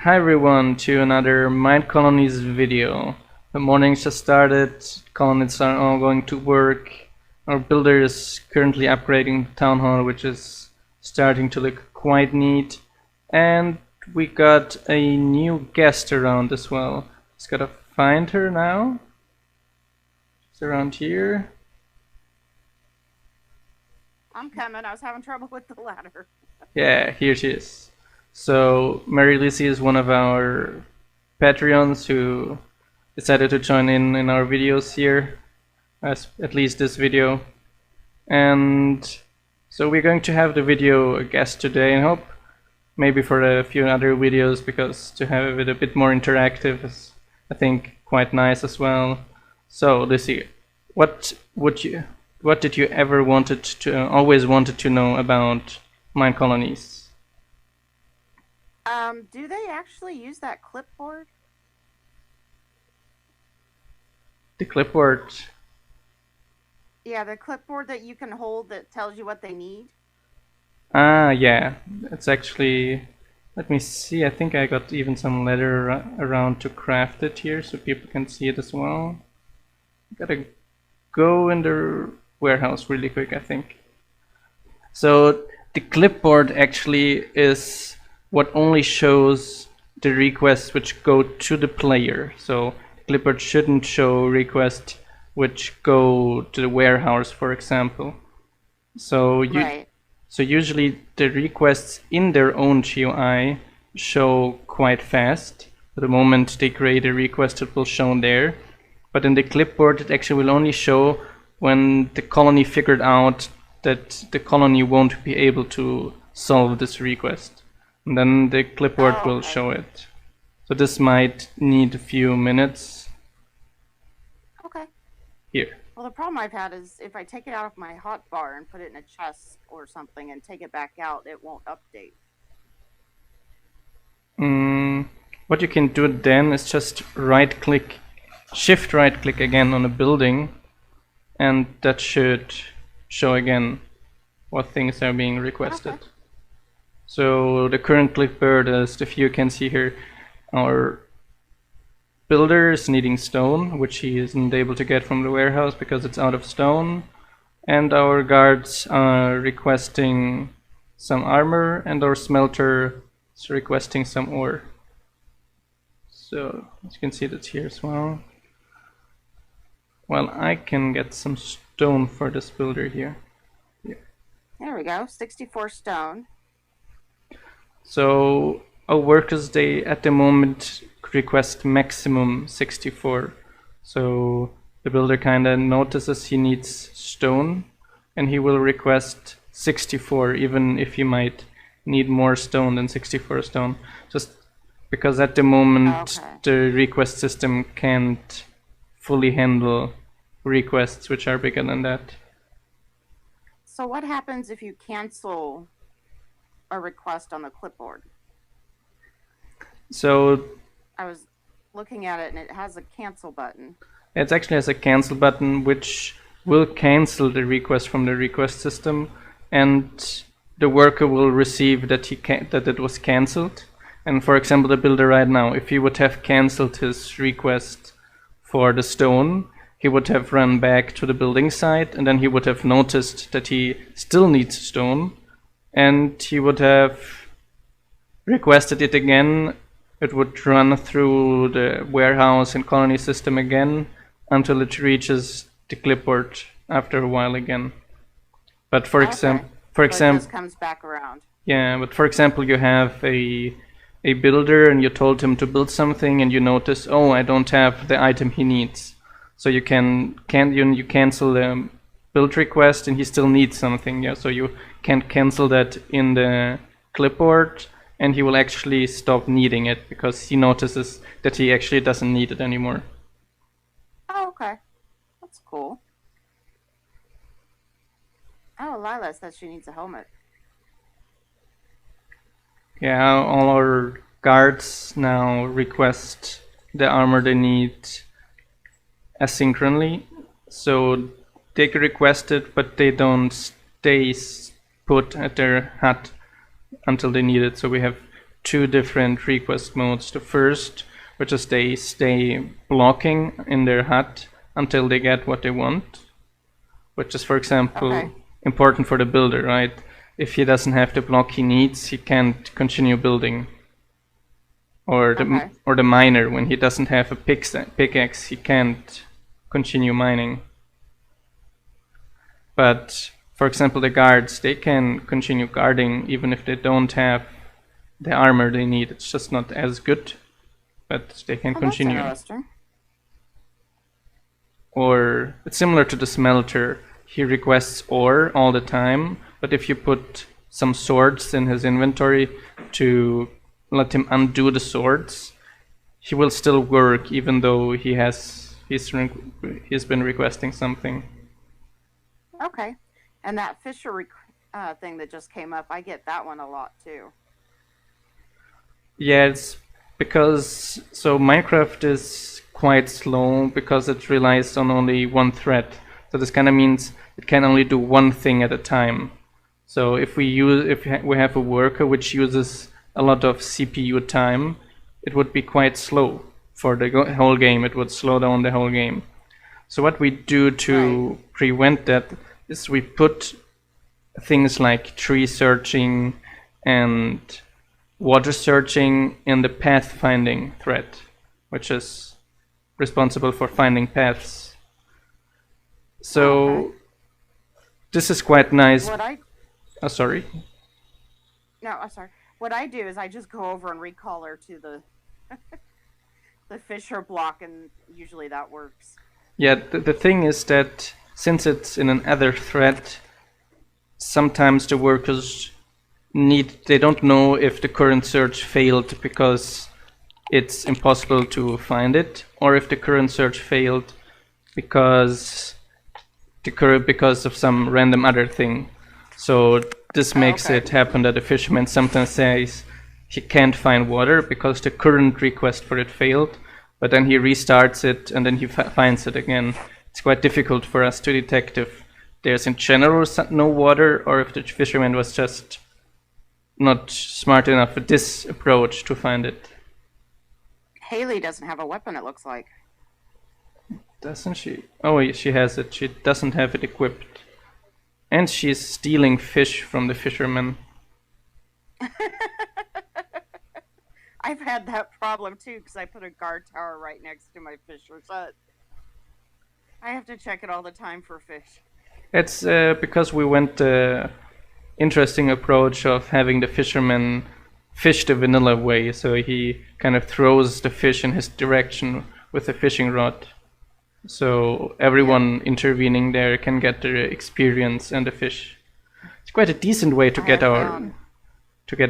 Hi everyone to another Minecolonies video. The morning's just started, colonists are all going to work. Our builder is currently upgrading the town hall, which is starting to look quite neat. And we got a new guest around as well. Just gotta find her now. She's around here. I'm coming. I was having trouble with the ladder. Yeah, here she is. So Mary Lizzie is one of our Patreons who decided to join in our videos here, at least this video. And so we're going to have the video guest today, and hope maybe for a few other videos, because to have it a bit more interactive is, I think, quite nice as well. So Lizzie, what did you ever always wanted to know about Minecolonies? Do they actually use that clipboard? The clipboard. Yeah, the clipboard that you can hold that tells you what they need. Ah, yeah. It's actually. Let me see. I think I got even some leather around to craft it here, so people can see it as well. Gotta go in the warehouse really quick, I think. So the clipboard actually is what only shows the requests which go to the player. So clipboard shouldn't show requests which go to the warehouse, for example. So so usually the requests in their own GUI show quite fast. The moment they create a request, it will show there. But in the clipboard, it actually will only show when the colony figured out that the colony won't be able to solve this request. And then the clipboard will show it. So this might need a few minutes. Okay. Here. Well, the problem I've had is if I take it out of my hotbar and put it in a chest or something and take it back out, it won't update. What you can do then is just right-click, shift right-click again on a building, and that should show again what things are being requested. Okay. So the current clipboard, as if you can see here, our builder is needing stone, which he isn't able to get from the warehouse because it's out of stone, and our guards are requesting some armor, and our smelter is requesting some ore. So as you can see, that's here as well. Well, I can get some stone for this builder here. There we go, 64 stone. So our workers, they at the moment request maximum 64. So the builder kinda notices he needs stone, and he will request 64, even if he might need more stone than 64 stone. Just because at the moment the request system can't fully handle requests which are bigger than that. So what happens if you cancel a request on the clipboard? So I was looking at it and it has a cancel button. It actually has a cancel button which will cancel the request from the request system, and the worker will receive that that it was cancelled. And for example, the builder right now, if he would have cancelled his request for the stone, he would have run back to the building site, and then he would have noticed that he still needs stone, and he would have requested it again. It would run through the warehouse and colony system again until it reaches the clipboard after a while again. But for example, it just comes back around. Yeah, but for example, you have a builder and you told him to build something, and you notice, oh, I don't have the item he needs. So you you cancel the build request, and he still needs something. Yeah, so you can't cancel that in the clipboard, and he will actually stop needing it because he notices that he actually doesn't need it anymore. Oh, okay. That's cool. Oh, Lila says she needs a helmet. Yeah, all our guards now request the armor they need asynchronously. So they request it, but they don't stay put at their hut until they need it. So we have two different request modes. The first, which is they stay blocking in their hut until they get what they want, which is, for example, important for the builder, right? If he doesn't have the block he needs, he can't continue building. Or the miner, when he doesn't have a pickaxe, he can't continue mining. But for example, the guards, they can continue guarding even if they don't have the armor they need. It's just not as good, but they can continue. That's interesting. Or it's similar to the smelter. He requests ore all the time, but if you put some swords in his inventory to let him undo the swords, he will still work even though he's been requesting something. Okay. And that fisher thing that just came up, I get that one a lot too. Yeah, it's because Minecraft is quite slow because it relies on only one thread. So this kind of means it can only do one thing at a time. So if we have a worker which uses a lot of CPU time, it would be quite slow for the whole game. It would slow down the whole game. So what we do to prevent that is we put things like tree searching and water searching in the pathfinding thread, which is responsible for finding paths. So this is quite nice. Sorry. No, I'm sorry. What I do is I just go over and recolor to the the fisher block, and usually that works. Yeah, the thing is that since it's in another thread, sometimes the workers they don't know if the current search failed because it's impossible to find it, or if the current search failed because of some random other thing. So this makes it happen that the fisherman sometimes says he can't find water because the current request for it failed, but then he restarts it and then he finds it again. It's quite difficult for us to detect if there's in general no water or if the fisherman was just not smart enough with this approach to find it. Haley doesn't have a weapon, it looks like. Doesn't she? Oh, she has it. She doesn't have it equipped. And she's stealing fish from the fishermen. I've had that problem too because I put a guard tower right next to my fisher's hut. I have to check it all the time for fish. It's because we went the interesting approach of having the fisherman fish the vanilla way, so he kind of throws the fish in his direction with a fishing rod. So everyone intervening there can get the experience and the fish. It's quite a decent way to get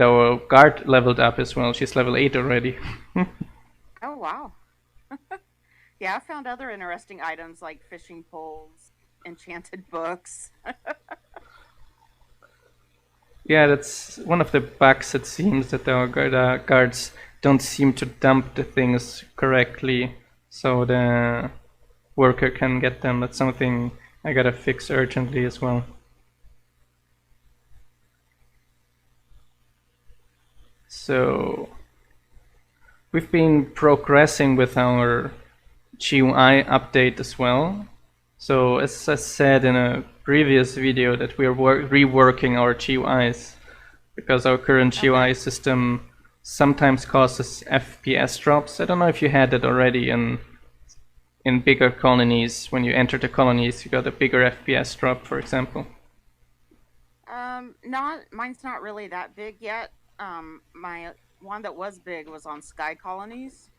our guard leveled up as well. She's level 8 already. Oh wow. Yeah, I found other interesting items like fishing poles, enchanted books. Yeah, that's one of the bugs, it seems, that our guards don't seem to dump the things correctly so the worker can get them. That's something I gotta fix urgently as well. So we've been progressing with our GUI update as well. So as I said in a previous video that we are reworking our GUIs because our current GUI system sometimes causes FPS drops. I don't know if you had that already in bigger colonies. When you enter the colonies, you got a bigger FPS drop, for example. Mine's not really that big yet. My one that was big was on Sky Colonies.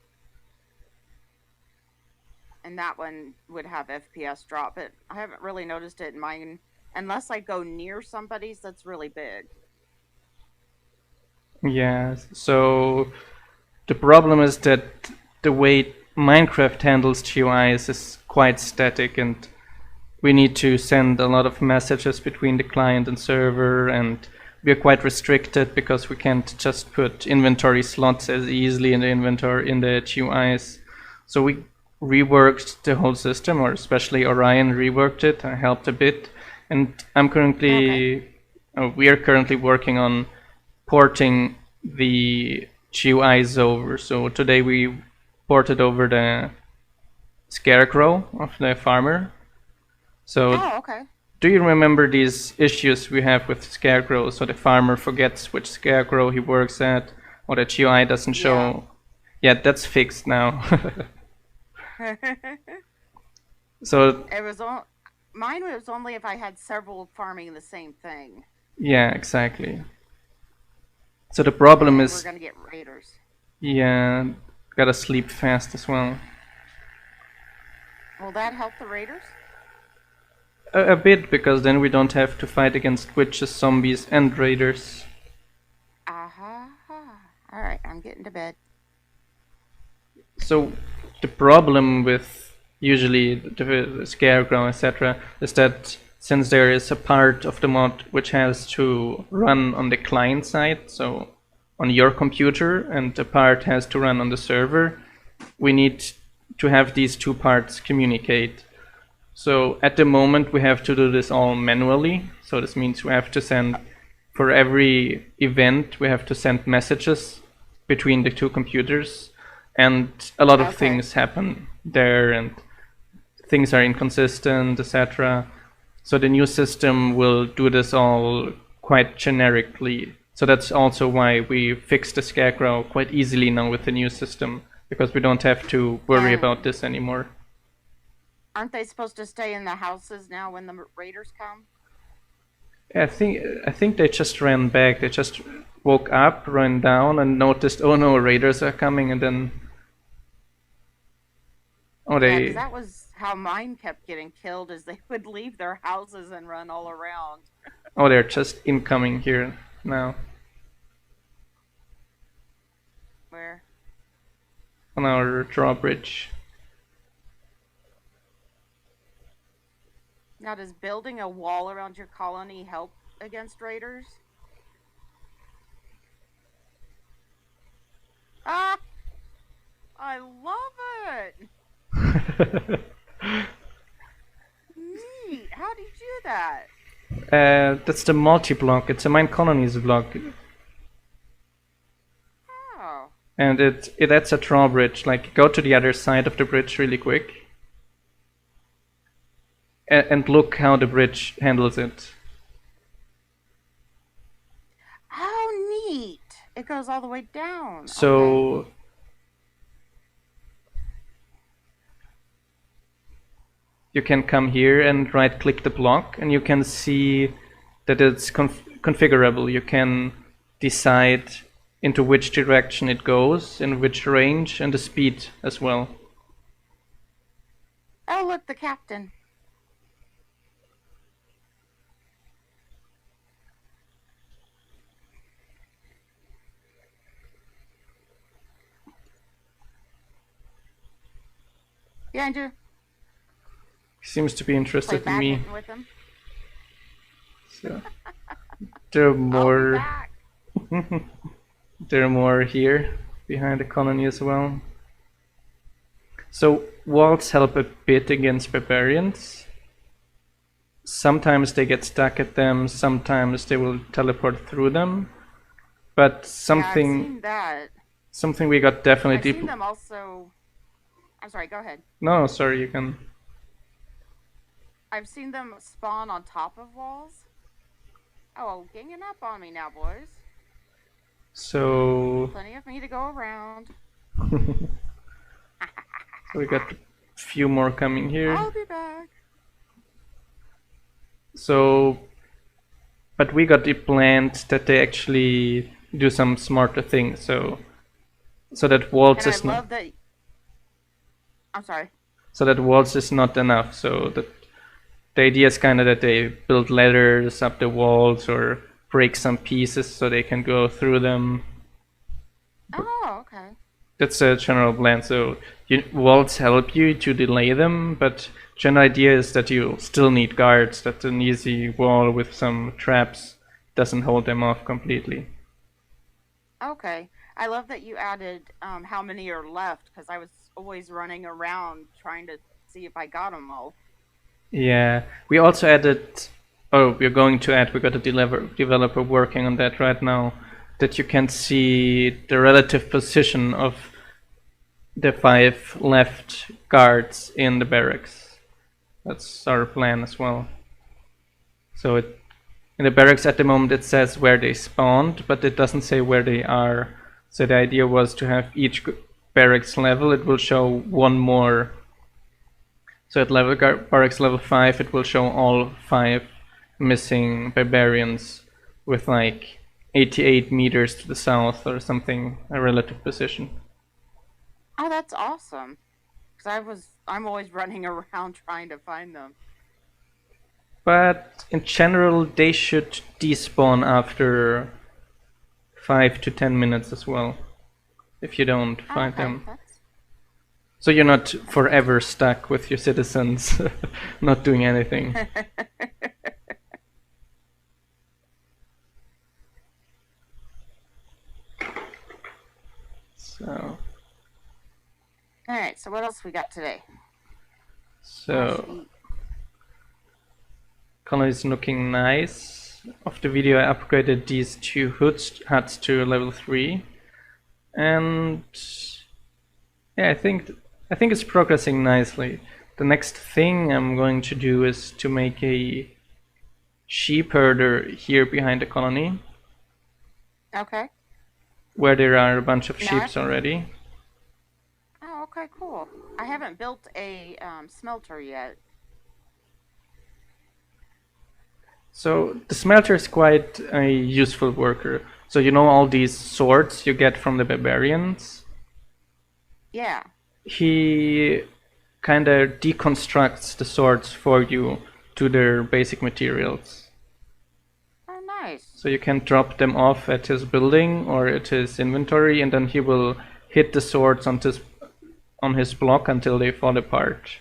And that one would have FPS drop, but I haven't really noticed it in mine unless I go near somebody's that's really big. Yeah, so the problem is that the way Minecraft handles GUIs is quite static, and we need to send a lot of messages between the client and server, and we are quite restricted because we can't just put inventory slots as easily in the GUIs. So we reworked the whole system, or especially Orion reworked it. I helped a bit, and we are currently working on porting the GUIs over. So today we ported over the scarecrow of the farmer. So Oh, okay. do you remember these issues we have with scarecrows? So the farmer forgets which scarecrow he works at, or the GUI doesn't show. Yeah, that's fixed now. So It was mine was only if I had several farming the same thing. yeah, exactly. So the problem And we're is, gonna get raiders. yeah, gotta sleep fast as well. Will that help the raiders? A bit, because then we don't have to fight against witches, zombies, and raiders. Aha. Alright, I'm getting to bed. So the problem with usually the scarecrow, etc., is that since there is a part of the mod which has to run on the client side, so on your computer, and a part has to run on the server, we need to have these two parts communicate. So at the moment we have to do this all manually. So this means we have to send, for every event, we have to send messages between the two computers, and a lot of things happen there, and things are inconsistent, etc. So the new system will do this all quite generically. So that's also why we fixed the scarecrow quite easily now with the new system, because we don't have to worry about this anymore. Aren't they supposed to stay in the houses now when the raiders come? I think they just ran back. They just woke up, ran down, and noticed, oh no, raiders are coming, and then Yeah, because that was how mine kept getting killed. Is they would leave their houses and run all around. Oh, they're just incoming here now. Where? On our drawbridge. Now, does building a wall around your colony help against raiders? Ah! I love it! Neat! How do you do that? That's the multi-block. It's a Minecolonies block. Oh. And it adds a drawbridge. Like, go to the other side of the bridge really quick. And look how the bridge handles it. Oh, neat! It goes all the way down. So... Okay. You can come here and right click the block, and you can see that it's configurable. You can decide into which direction it goes, in which range, and the speed as well. Oh, look, the captain. Behind you. Seems to be interested in me. With him. So there are more. There are more here behind the colony as well. So walls help a bit against barbarians. Sometimes they get stuck at them. Sometimes they will teleport through them. But something. Yeah, I've seen that. Something we got definitely. I've seen them also. I'm sorry. Go ahead. No, sorry. You can. I've seen them spawn on top of walls. Oh, ganging up on me now, boys. So... Plenty of me to go around. We got a few more coming here. I'll be back. So... But we got it planned that they actually do some smarter things, so that waltz is not... I love that... I'm sorry. So that waltz is not enough, so that... The idea is kind of that they build ladders up the walls or break some pieces so they can go through them. Oh, okay. That's a general plan. So walls help you to delay them, but general idea is that you still need guards. That an easy wall with some traps doesn't hold them off completely. Okay. I love that you added how many are left, because I was always running around trying to see if I got them all. Yeah, we also added, oh, we're going to add, we got a developer working on that right now. that you can see the relative position of the 5 left guards in the barracks. That's our plan as well. So in the barracks at the moment it says where they spawned, but it doesn't say where they are. So the idea was to have each barracks level, it will show one more. So at barracks level 5 it will show all 5 missing barbarians with like 88 meters to the south or something, a relative position. Oh, that's awesome. Because I'm always running around trying to find them. But in general, they should despawn after 5 to 10 minutes as well, if you don't find them. So you're not forever stuck with your citizens not doing anything. So. Alright, so what else we got today? So. Colony is looking nice. Of the video I upgraded these 2 huts to level 3. And yeah, I think it's progressing nicely. The next thing I'm going to do is to make a sheep herder here behind the colony. Okay. Where there are a bunch of sheep already. Oh, okay, cool. I haven't built a smelter yet. So the smelter is quite a useful worker. So you know all these swords you get from the barbarians? Yeah. He kinda deconstructs the swords for you to their basic materials. Oh, nice. So you can drop them off at his building or at his inventory, and then he will hit the swords on his block until they fall apart.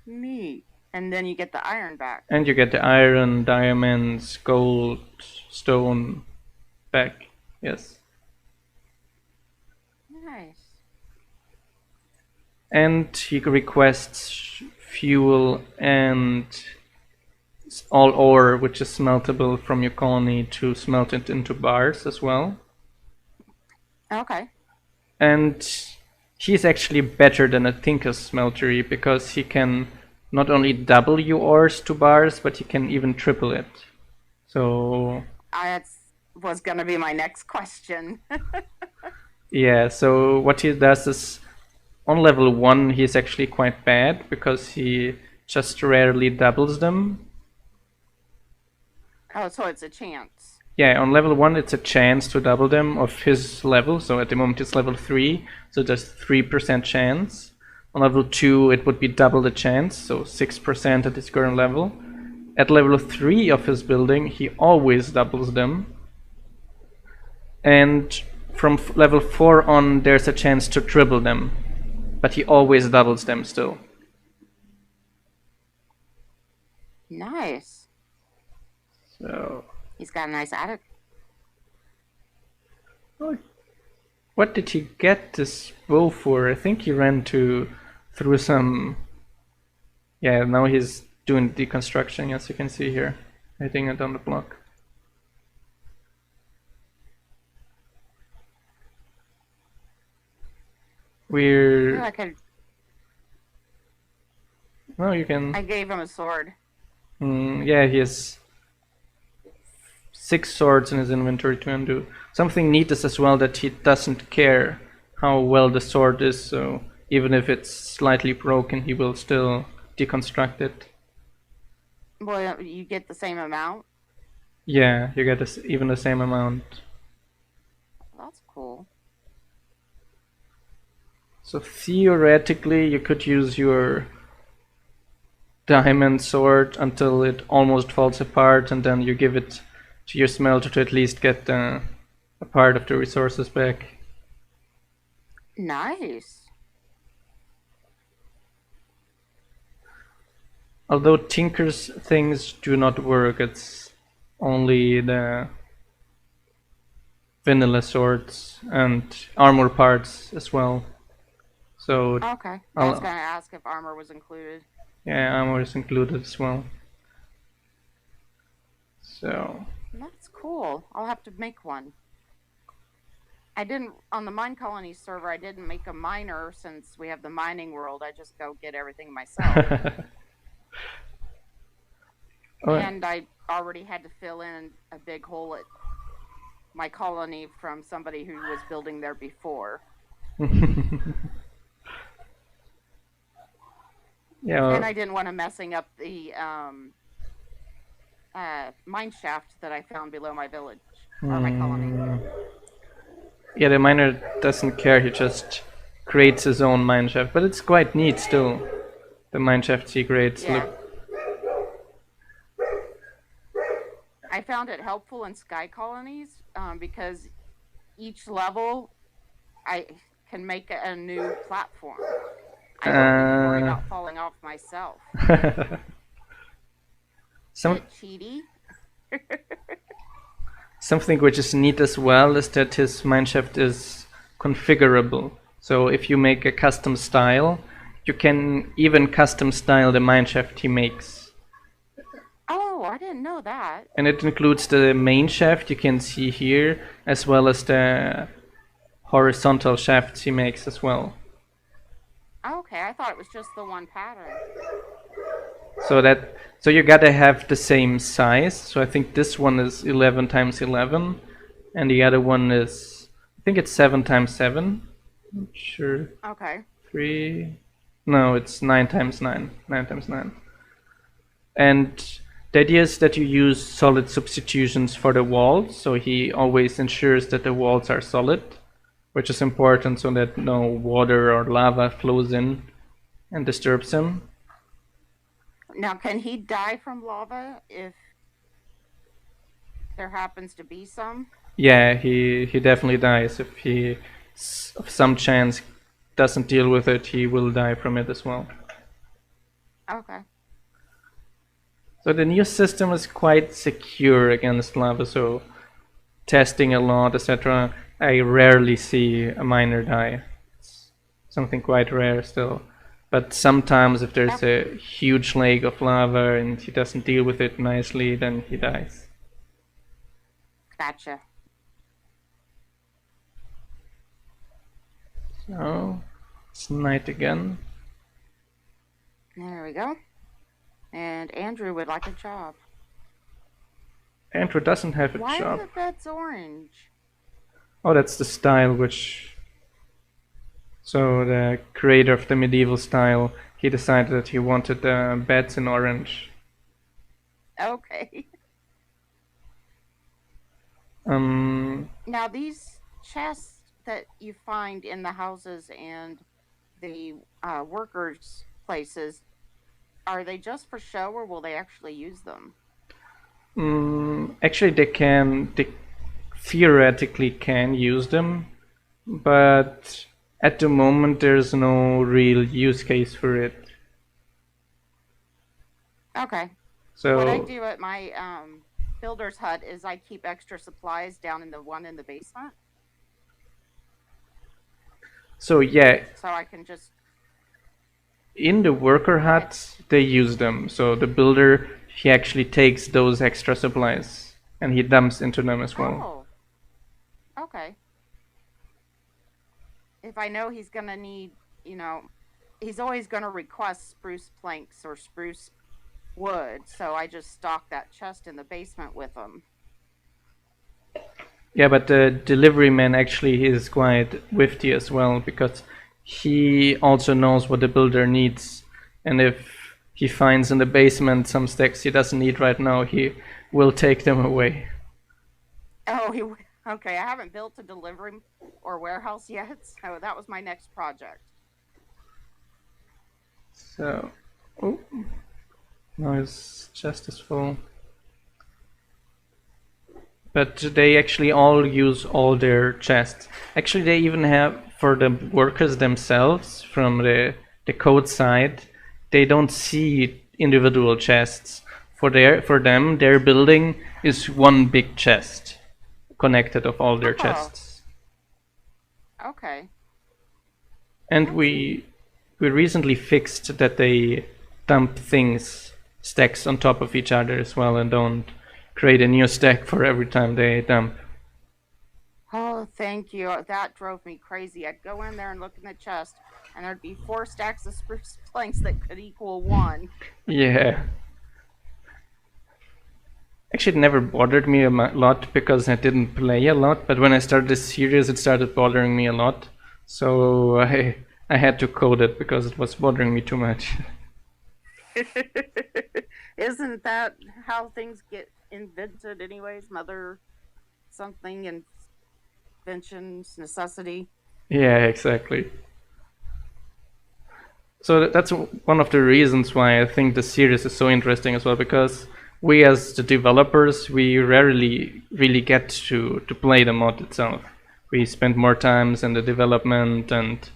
Neat. And then you get the iron back. And you get the iron, diamonds, gold, stone back. Yes. Nice. And he requests fuel and all ore which is smeltable from your colony to smelt it into bars as well. Okay. And he's actually better than a Tinker's smeltery because he can not only double your ores to bars, but he can even triple it. So that was gonna be my next question. yeah, so what he does is on level 1 he's actually quite bad because he just rarely doubles them. Oh, so it's a chance. Yeah, on level 1 it's a chance to double them of his level, so at the moment it's level 3, so there's 3% chance. On level 2 it would be double the chance, so 6% at his current level. At level 3 of his building he always doubles them. And from level 4 on there's a chance to triple them, but he always doubles them still. Nice. So he's got a nice attic. What did he get this bow for? I think he ran through some. Yeah, now he's doing deconstruction, as you can see here, hitting it on the block. No, you can. I gave him a sword. Yeah, he has 6 swords in his inventory to undo. Something neat is as well that he doesn't care how well the sword is, so even if it's slightly broken, he will still deconstruct it. Well, you get the same amount? Yeah, you get even the same amount. That's cool. So theoretically, you could use your diamond sword until it almost falls apart, and then you give it to your smelter to at least get a part of the resources back. Nice. Although Tinker's things do not work, it's only the vanilla swords and armor parts as well. So okay, I was gonna ask if armor was included. Yeah, armor is included as well. So cool. I'll have to make one. I didn't, on the Minecolonies server, I didn't make a miner since we have the mining world. I just go get everything myself. And I already had to fill in a big hole at my colony from somebody who was building there before. Yeah. And I didn't want to messing up the mine shaft that I found below my village or my colony. Yeah, the miner doesn't care. He just creates his own mine shaft, but it's quite neat still. The mine shafts he creates. Yeah. Look. I found it helpful in Sky Colonies because each level I can make a new platform. I don't worry about falling off myself. Cheaty. Something which is neat as well is that his mineshaft is configurable. So if you make a custom style, you can even custom style the mineshaft he makes. Oh, I didn't know that. And it includes the main shaft you can see here, as well as the horizontal shafts he makes as well. Okay, I thought it was just the one pattern. So you gotta have the same size. So I think this one is 11 times 11, and the other one is, I think it's 7 times 7. Not sure. Okay. 3. No, it's 9 times 9. 9 times 9. And the idea is that you use solid substitutions for the walls. So he always ensures that the walls are solid, which is important so that no water or lava flows in and disturbs him. Now, can he die from lava if there happens to be some? Yeah, he definitely dies. If he, of some chance, doesn't deal with it, he will die from it as well. Okay. So the new system is quite secure against lava, so testing a lot, etc. I rarely see a miner die. It's something quite rare still. But sometimes if there's a huge lake of lava and he doesn't deal with it nicely, then he dies. Gotcha. So, it's night again. There we go. And Andrew would like a job. Andrew doesn't have a Why job. are the beds orange? Oh, that's the style which... So the creator of the medieval style, he decided that he wanted the beds in orange. Okay. Now these chests that you find in the houses and the workers' places, are they just for show or will they actually use them? Actually, they theoretically can use them, but at the moment there's no real use case for it. Okay. So what I do at my builder's hut is I keep extra supplies down in the one in the basement. So yeah. So I can just... In the worker huts, they use them. So the builder, he actually takes those extra supplies and he dumps into them as well. Oh. Okay. If I know he's gonna need, he's always gonna request spruce planks or spruce wood, so I just stock that chest in the basement with him. Yeah, but the delivery man actually is quite wifty as well, because he also knows what the builder needs, and if he finds in the basement some stacks he doesn't need right now, he will take them away. Oh, okay. I haven't built a delivery or warehouse yet, so that was my next project. So, oh, now his chest is full. But they actually all use all their chests. Actually, they even have, for the workers themselves, from the code side, they don't see individual chests. For them, their building is one big chest, connected of all their chests. Okay. And we recently fixed that they dump stacks on top of each other as well, and don't create a new stack for every time they dump. Oh, thank you. That drove me crazy. I'd go in there and look in the chest, and there'd be 4 stacks of spruce planks that could equal 1. Yeah. Actually, it never bothered me a lot because I didn't play a lot, but when I started this series, it started bothering me a lot. So I had to code it because it was bothering me too much. Isn't that how things get invented anyways? Mother something inventions necessity. Yeah, exactly. So that's one of the reasons why I think the series is so interesting as well, because we as the developers, we rarely really get to play the mod itself. We spend more times in the development and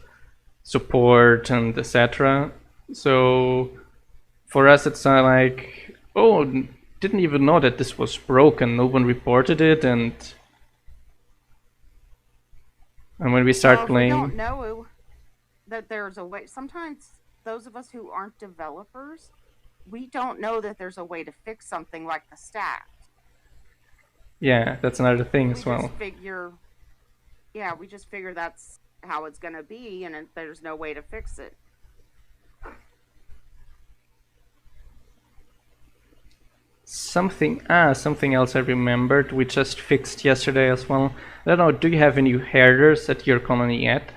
support and etc. So for us it's not like, oh, didn't even know that this was broken, no one reported it, and when we start playing, we don't know that there's a way. Sometimes those of us who aren't developers, we don't know that there's a way to fix something like the stack. Yeah, that's another thing as well. We just figure that's how it's gonna be, and there's no way to fix it. Something else I remembered we just fixed yesterday as well. I don't know, do you have any herders at your colony yet?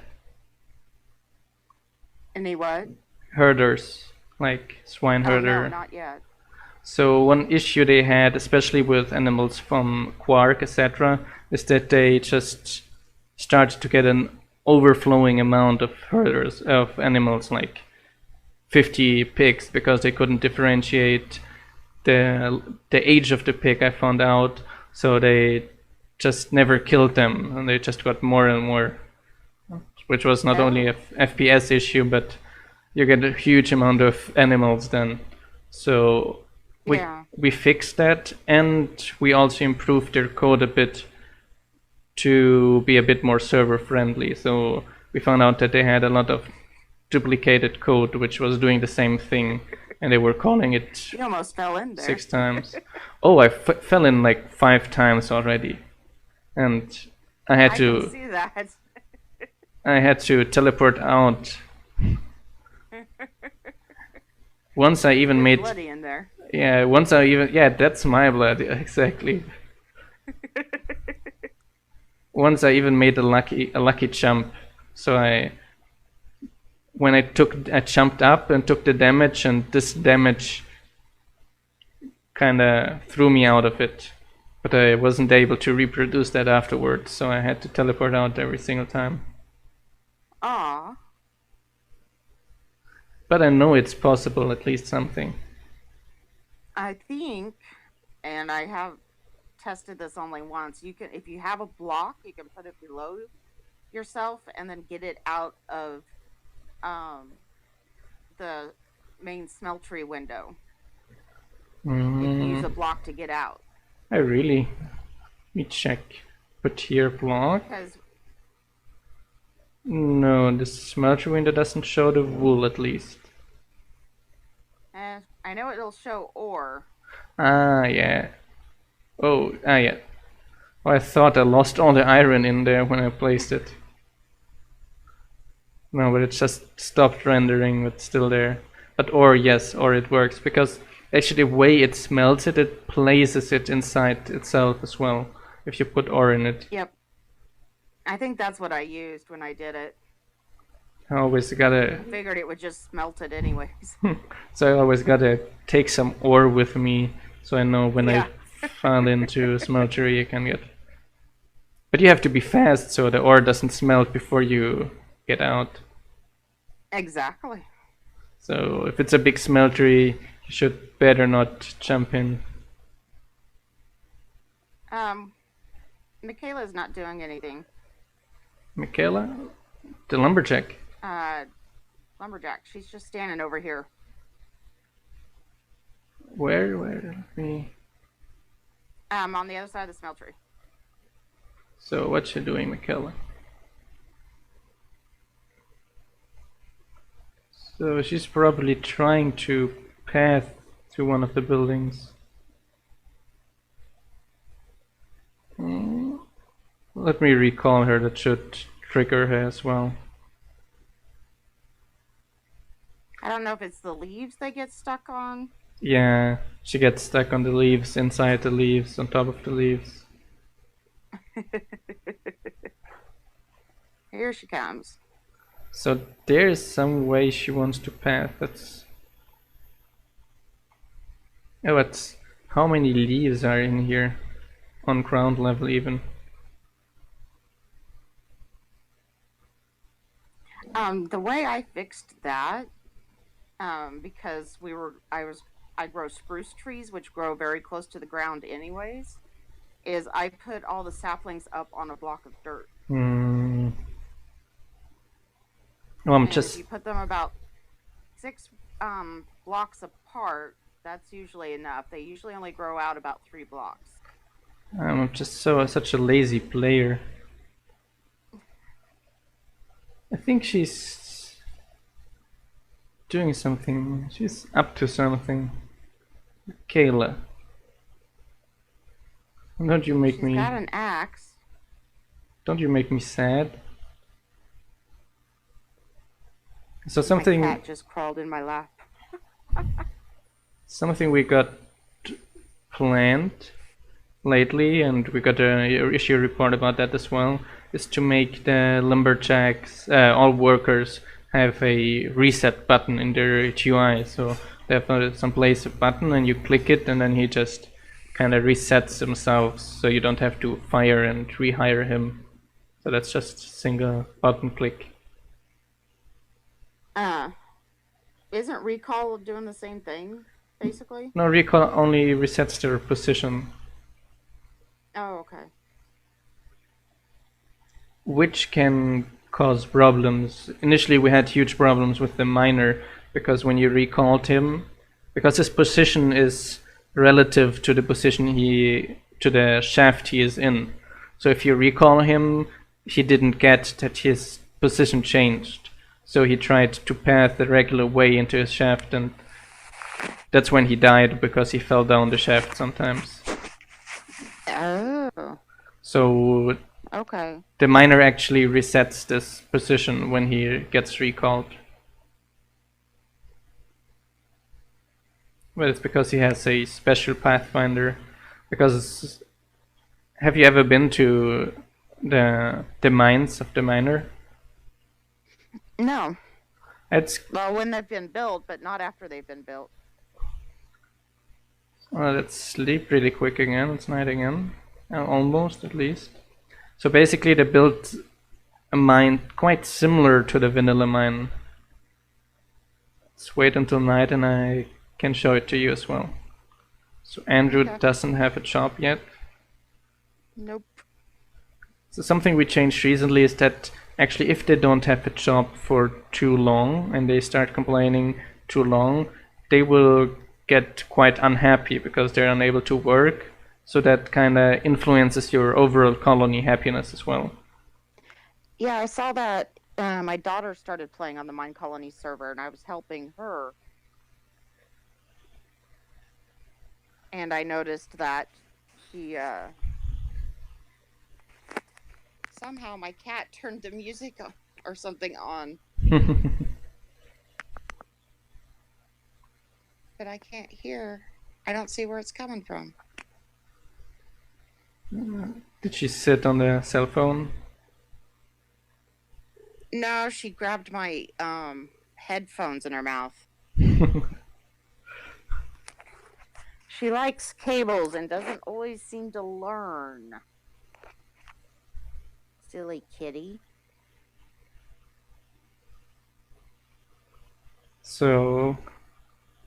Any what? Herders, like swine herder. No, not yet. So one issue they had, especially with animals from Quark, etc., is that they just started to get an overflowing amount of herders, of animals, like 50 pigs, because they couldn't differentiate the age of the pig, I found out. So they just never killed them, and they just got more and more, which was not only a FPS issue, but you get a huge amount of animals then. So we fixed that, and we also improved their code a bit to be a bit more server friendly. So we found out that they had a lot of duplicated code which was doing the same thing, and they were calling it. You almost fell in there 6 times. Oh, I fell in like 5 times already, and I had to. I can see that. I had to teleport out. Once I even made. Bloody in there. Yeah, once I even. Yeah, that's my blood, exactly. Once I even made a lucky jump. So when I jumped up and took the damage, and this damage kind of threw me out of it. But I wasn't able to reproduce that afterwards, so I had to teleport out every single time. Ah. But I know it's possible, at least something. I think, and I have tested this only once, you can, if you have a block, you can put it below yourself and then get it out of the main smeltery window. If you use a block to get out. I really? Let me check. Put here block. No, the smeltery window doesn't show the wool, at least. I know it'll show ore. Ah, yeah. Oh, yeah. Oh, I thought I lost all the iron in there when I placed it. No, but it just stopped rendering, but still there. But ore, yes, ore it works, because actually the way it smelts it, it places it inside itself as well, if you put ore in it. Yep. I think that's what I used when I did it. I always gotta... I figured it would just smelt it anyways. So I always gotta take some ore with me, so I know when I fall into a smeltery I can get... But you have to be fast, so the ore doesn't smelt before you get out. Exactly. So if it's a big smeltery, you should better not jump in. Michaela's not doing anything. Michaela? The lumberjack. Lumberjack. She's just standing over here. Where? On the other side of the smeltery. So what's she doing, Michaela? So she's probably trying to path to one of the buildings. Let me recall her, that should trigger her as well. I don't know if it's the leaves they get stuck on. Yeah, she gets stuck on the leaves, inside the leaves, on top of the leaves. Here she comes. So there's some way she wants to path. That's... Oh, it's... How many leaves are in here? On ground level even. The way I fixed that, because I grow spruce trees, which grow very close to the ground anyways, is I put all the saplings up on a block of dirt. Hmm. Well, if you put them about 6 blocks apart, that's usually enough. They usually only grow out about 3 blocks. I'm just such a lazy player. I think she's doing something. She's up to something. Kayla. Don't you make me... She's got an axe. Don't you make me sad? So something... My cat just crawled in my lap. Something we got planned lately, and we got a issue report about that as well, is to make the lumberjacks, all workers, have a reset button in their UI. So they have someplace a button and you click it and then he just kind of resets themselves, so you don't have to fire and rehire him. So that's just a single button click. Isn't recall doing the same thing, basically? No, recall only resets their position. Oh, okay. Which can cause problems. Initially we had huge problems with the miner, because when you recalled him, because his position is relative to the position to the shaft he is in. So if you recall him, he didn't get that his position changed. So he tried to path the regular way into his shaft, and that's when he died, because he fell down the shaft sometimes. Oh. So okay. The miner actually resets this position when he gets recalled. Well, it's because he has a special pathfinder. Because have you ever been to the mines of the miner? No. It's well, when they've been built, but not after they've been built. Well, let's sleep really quick again. It's night again, almost at least. So basically, they built a mine quite similar to the vanilla mine. Let's wait until night, and I can show it to you as well. So Andrew doesn't have a job yet. Nope. So something we changed recently is that actually if they don't have a job for too long and they start complaining too long, they will get quite unhappy because they're unable to work. So that kind of influences your overall colony happiness as well. Yeah, I saw that. My daughter started playing on the Minecolonies server and I was helping her. And I noticed that he somehow my cat turned the music or something on. But I can't hear. I don't see where it's coming from. Did she sit on the cell phone? No, she grabbed my headphones in her mouth. She likes cables and doesn't always seem to learn. Silly kitty. So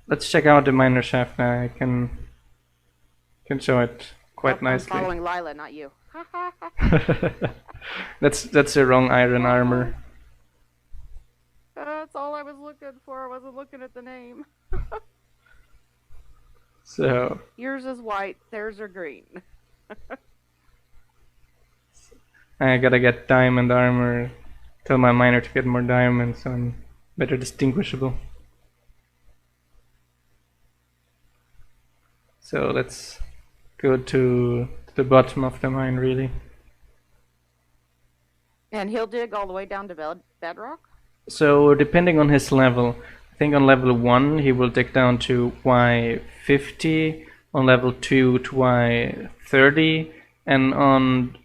let's check out the miner shaft now. I can show it quite nicely. I'm following Lila, not you. That's the wrong iron armor. That's all I was looking for. I wasn't looking at the name. So yours is white, theirs are green. I gotta get diamond armor. Tell my miner to get more diamonds, so I'm better distinguishable. So let's go to the bottom of the mine, really. And he'll dig all the way down to bedrock? So depending on his level, I think on level 1 he will dig down to Y50, on level 2 to Y30, and on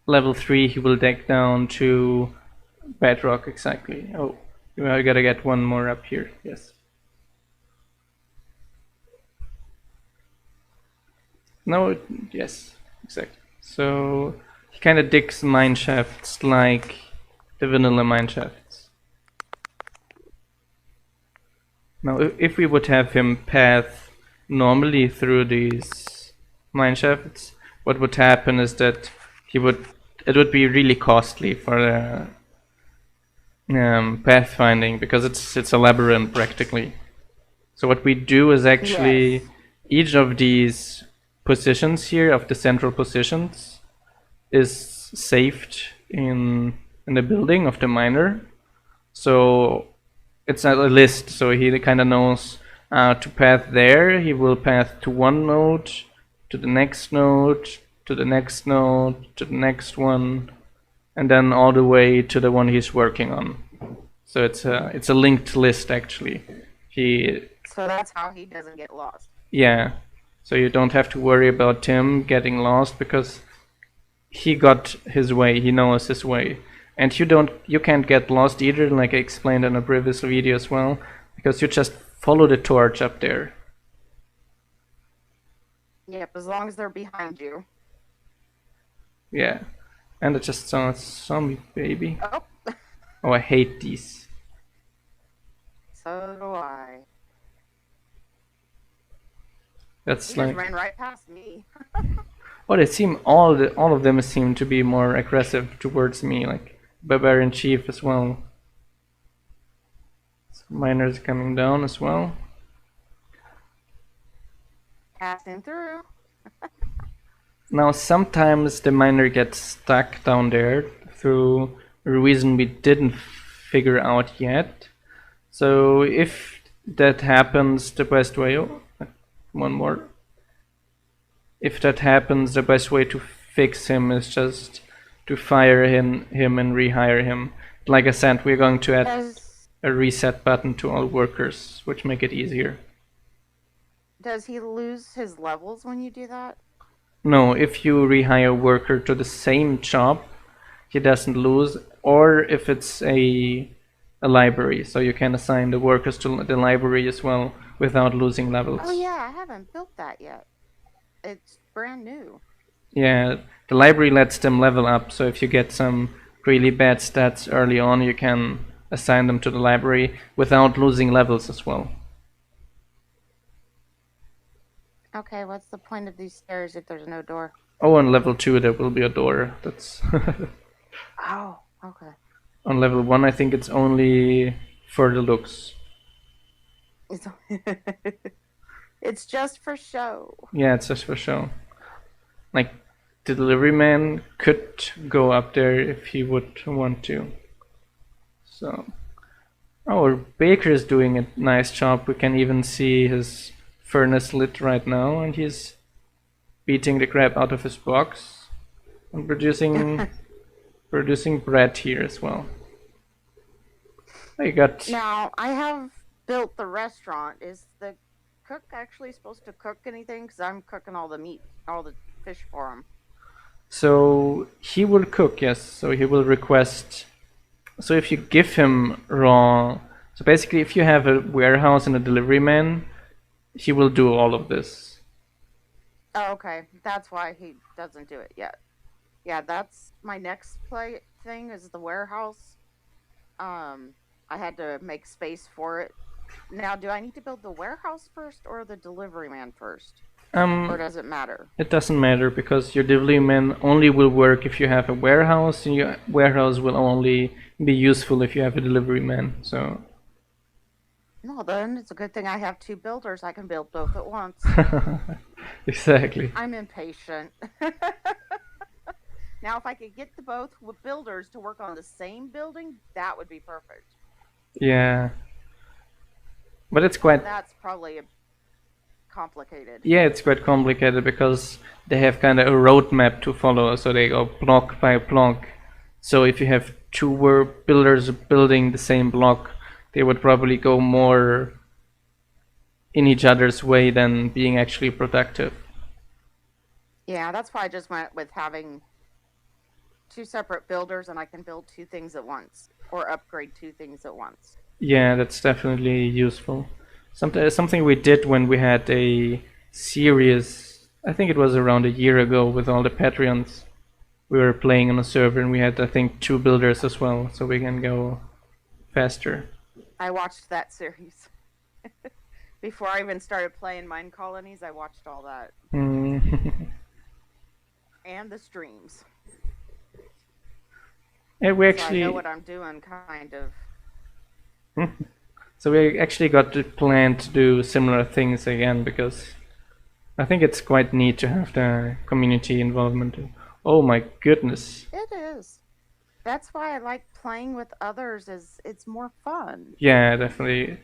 level 3 he will dig down to bedrock exactly. Oh, I gotta get one more up here, yes. No, yes, exactly. So he kind of digs mine shafts like the vanilla mine shafts. Now, if we would have him path normally through these mine shafts, what would happen is that it would be really costly for pathfinding because it's a labyrinth practically. So what we do is actually Yes. each of these positions here, of the central positions, is saved in the building of the miner. So it's not a list, so he kind of knows to path there. He will path to one node, to the next node, to the next node, to the next one, and then all the way to the one he's working on. So it's a linked list actually. So that's how he doesn't get lost. Yeah, so you don't have to worry about Tim getting lost because he got his way. He knows his way. And you can't get lost either, like I explained in a previous video as well, because you just follow the torch up there. Yep, as long as they're behind you. Yeah. And I just saw a zombie baby. Oh. Oh, I hate these. So do I. That's He like. just ran right past me. Oh, they seem all of them seem to be more aggressive towards me, like Barbarian Chief as well. So miners coming down as well. Passing through. Now sometimes the miner gets stuck down there through a reason we didn't figure out yet. So if that happens, the best way, one more. If that happens, the best way to fix him is just to fire him and rehire him. Like I said, we're going to add a reset button to all workers, which make it easier. Does he lose his levels when you do that? No, if you rehire a worker to the same job, he doesn't lose, or if it's a library, so you can assign the workers to the library as well without losing levels. Oh yeah, I haven't built that yet. It's brand new. Yeah, the library lets them level up, so if you get some really bad stats early on, you can assign them to the library without losing levels as well. Okay, what's the point of these stairs if there's no door? Oh, on level 2 there will be a door. That's Oh, okay. On level 1 I think it's only for the looks. It's just for show. Yeah, it's just for show. Like, the delivery man could go up there if he would want to. So, our baker is doing a nice job. We can even see his furnace lit right now, and he's beating the crap out of his box and producing bread here as well. Now, I have built the restaurant. Is the cook actually supposed to cook anything? Because I'm cooking all the meat, all the fish for him. So he will cook, yes. So he will request. So if you give him raw, so basically if you have a warehouse and a delivery man, he will do all of this. Oh, okay. That's why he doesn't do it yet. Yeah, that's my next thing is the warehouse. I had to make space for it. Now, do I need to build the warehouse first or the delivery man first? Or does it matter? It doesn't matter because your delivery man only will work if you have a warehouse, and your warehouse will only be useful if you have a delivery man. So. No, then it's a good thing I have 2 builders. I can build both at once. Exactly. I'm impatient. Now, if I could get the both builders to work on the same building, that would be perfect. Yeah. But it's quite... That's probably complicated. Yeah, it's quite complicated because they have kind of a roadmap to follow, so they go block by block. So if you have two builders building the same block, they would probably go more in each other's way than being actually productive. Yeah, that's why I just went with having two separate builders and I can build two things at once or upgrade two things at once. Yeah, that's definitely useful. Something we did when we had a series, I think it was around a year ago with all the Patreons. We were playing on a server and we had, I think, two builders as well, so we can go faster. I watched that series. Before I even started playing Minecolonies, I watched all that. And the streams. Yeah, we actually... So I know what I'm doing, kind of. So we actually got to plan to do similar things again, because I think it's quite neat to have the community involvement. Oh my goodness. It is. That's why I like playing with others, is it's more fun. Yeah, definitely.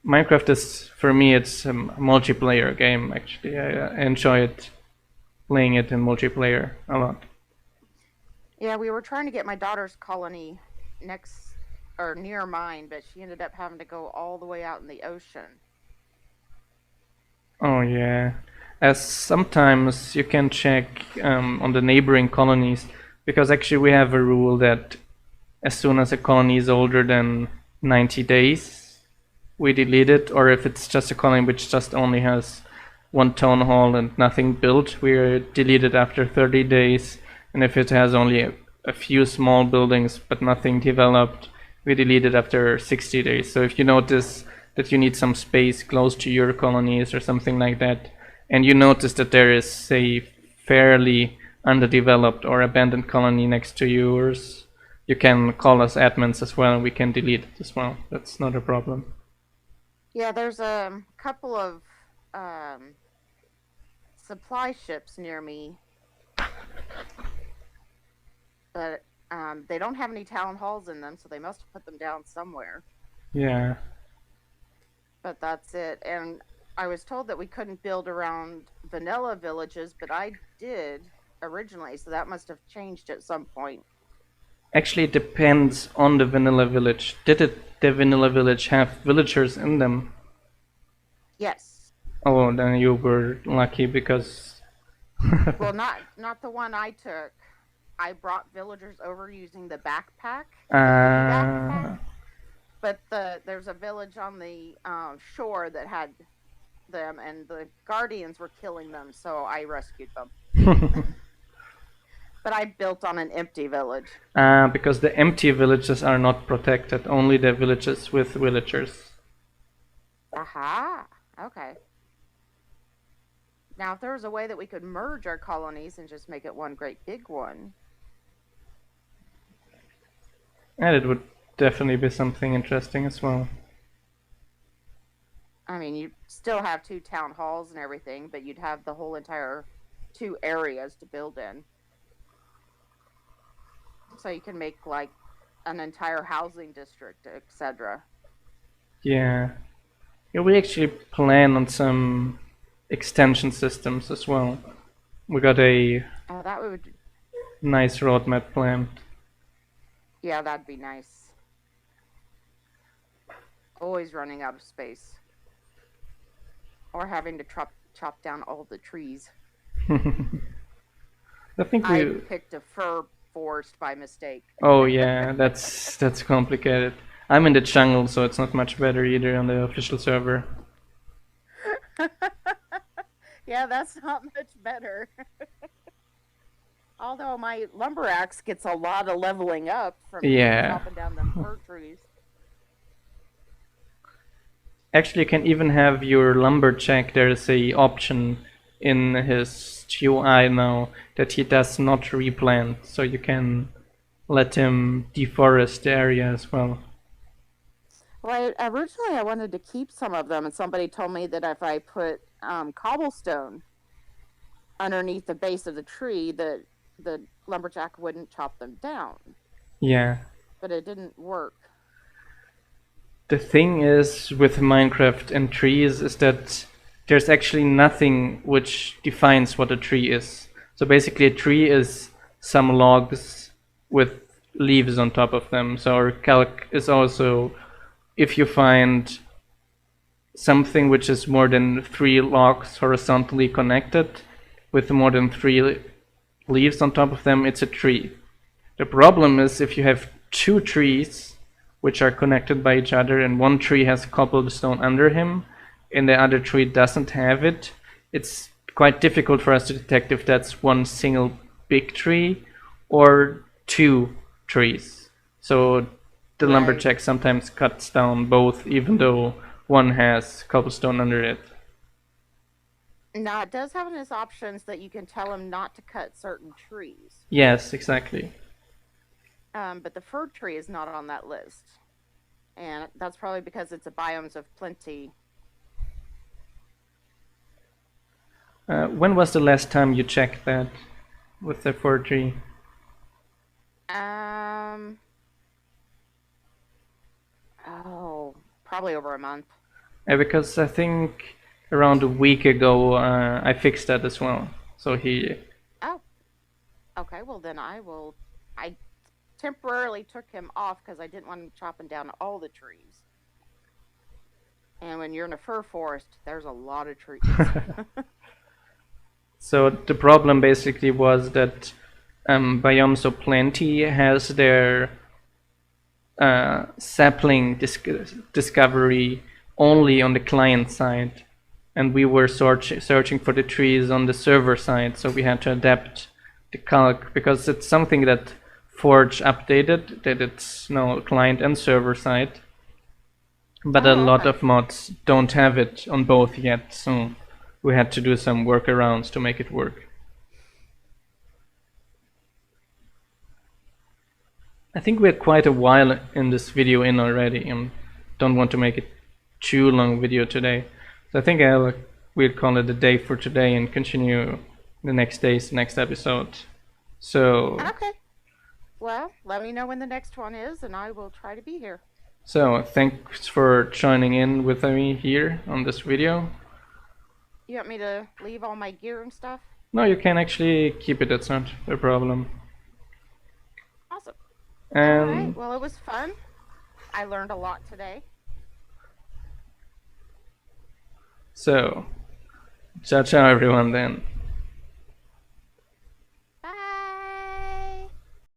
Minecraft is, for me, it's a multiplayer game, actually. I enjoy it, playing it in multiplayer a lot. Yeah, we were trying to get my daughter's colony next or near mine, but she ended up having to go all the way out in the ocean. Oh yeah. As sometimes you can check on the neighboring colonies, because actually we have a rule that as soon as a colony is older than 90 days, we delete it, or if it's just a colony which just only has one town hall and nothing built, we delete it after 30 days. And if it has only a few small buildings but nothing developed, we delete it after 60 days. So if you notice that you need some space close to your colonies or something like that, and you notice that there is a fairly underdeveloped or abandoned colony next to yours, you can call us admins as well, and we can delete it as well. That's not a problem. Yeah, there's a couple of supply ships near me, but they don't have any town halls in them, so they must have put them down somewhere. Yeah. But that's it. And I was told that we couldn't build around vanilla villages, but I did originally, so that must have changed at some point. Actually, it depends on the vanilla village. Did the vanilla village have villagers in them? Yes. Oh, then you were lucky, because... Well, not the one I took. I brought villagers over using the backpack. But there's a village on the shore that had them, and the guardians were killing them, so I rescued them. But I built on an empty village. Because the empty villages are not protected, only the villages with villagers. Aha, okay. Now, if there was a way that we could merge our colonies and just make it one great big one. And it would definitely be something interesting as well. I mean, you'd still have two town halls and everything, but you'd have the whole entire two areas to build in. So you can make like an entire housing district, etc. Yeah. Yeah, we actually plan on some extension systems as well. We got a that would nice roadmap planned. Yeah, that'd be nice. Always running out of space. Or having to chop down all the trees. I think I picked a fir forest by mistake. Oh yeah, that's complicated. I'm in the jungle, so it's not much better either on the official server. Yeah, that's not much better. Although my lumber axe gets a lot of leveling up from chopping down them fir trees. Actually, you can even have your lumberjack. There's a option in his UI now that he does not replant, so you can let him deforest the area as well. Well, originally I wanted to keep some of them, and somebody told me that if I put cobblestone underneath the base of the tree, that the lumberjack wouldn't chop them down. Yeah. But it didn't work. The thing is with Minecraft and trees is that there's actually nothing which defines what a tree is. So basically a tree is some logs with leaves on top of them. So our calc is also, if you find something which is more than 3 logs horizontally connected with more than 3 leaves on top of them, it's a tree. The problem is if you have 2 trees which are connected by each other and one tree has cobblestone under him and the other tree doesn't have it, it's quite difficult for us to detect if that's one single big tree or 2 trees. So the lumberjack sometimes cuts down both, even though one has cobblestone under it. Now, it does have in its options that you can tell him not to cut certain trees. Yes, exactly. But the fir tree is not on that list. And that's probably because it's a biomes of plenty. When was the last time you checked that with the fir tree? Oh, probably over a month. Because I think around a week ago I fixed that as well. So he... Oh, okay. Well, then I temporarily took him off because I didn't want him chopping down all the trees. And when you're in a fir forest, there's a lot of trees. So the problem basically was that Biomes of Plenty has their sapling discovery only on the client side, and we were searching for the trees on the server side, so we had to adapt the calc because it's something that Forge updated, that it's now client and server side, but a lot of mods don't have it on both yet, so we had to do some workarounds to make it work. I think we're quite a while in this video in already and don't want to make it too long video today. So I think we'll call it a day for today and continue the next episode. So okay. Well, let me know when the next one is and I will try to be here. So thanks for joining in with me here on this video. You want me to leave all my gear and stuff? No, you can actually keep it, it's not a problem. Awesome. And alright, well, it was fun. I learned a lot today. So, ciao ciao everyone then.